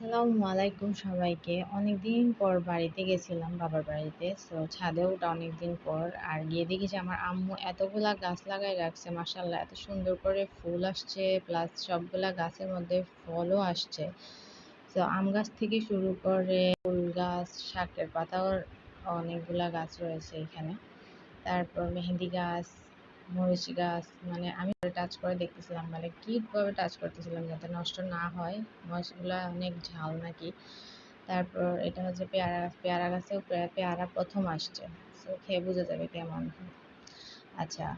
আসসালামু আলাইকুম সবাইকে। অনেকদিন পর বাড়িতে গেছিলাম, বাবার বাড়িতে। ছাদে ওঠা অনেকদিন পর। আর গিয়ে দেখি যে আমার আম্মু এতগুলা গাছ লাগাই রাখছে, মাশাআল্লাহ এত সুন্দর করে ফুল আসছে, প্লাস সবগুলা গাছের মধ্যে ফলও আসছে। আম গাছ থেকে শুরু করে ফুল গাছ, শাকের পাতাও অনেকগুলা গাছ রয়েছে এখানে। তারপর মেহেন্দি গাছ, মরিচ গাছ, মানে আমি টাচ করে দেখতেছিলাম, মানে কিভাবে টাচ করতেছিলাম যাতে নষ্ট না হয়। মরিচগুলা অনেক ঝাল নাকি। তারপর এটা হচ্ছে পেয়ারা গাছ, পেয়ারা গাছেও পেয়ারা প্রথম আসছে। খেয়ে বোঝা যাবে কেমন। আচ্ছা,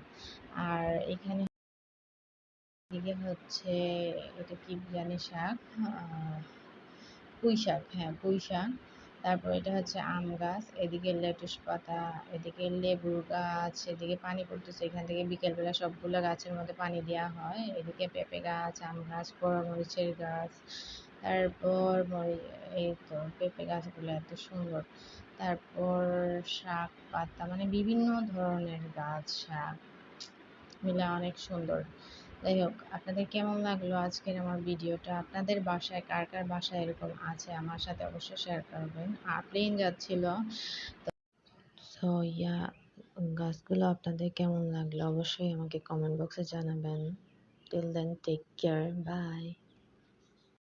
আর এখানে দিকে হচ্ছে এটা কি জানি শাক, পুঁই শাক, হ্যাঁ পুঁই শাক। তারপর এটা হচ্ছে আম গাছ, এদিকে লেটুস পাতা, এদিকে লেবুর গাছ, এদিকে পানি পড়তেছে এখান থেকে বিকেলবেলা, সবগুলো গাছের মধ্যে পানি দেওয়া হয়। এদিকে পেঁপে গাছ, আম গাছ, বড় মরিচের গাছ। তারপর এই তো পেঁপে গাছগুলো এত সুন্দর। তারপর শাক পাতা, মানে বিভিন্ন ধরনের গাছ, শাক মিলে অনেক সুন্দর। যাই হোক, আপনাদের কেমন লাগলো আজকের আমার ভিডিওটা? আপনাদের বাসায় কার কার বাসায় এরকম আছে আমার সাথে অবশ্যই শেয়ার করবেন। আর প্লেন যাচ্ছিল, সো ইয়া, গাছগুলো আপনাদের কেমন লাগলো অবশ্যই আমাকে কমেন্ট বক্সে জানাবেন। Till then, take care, by.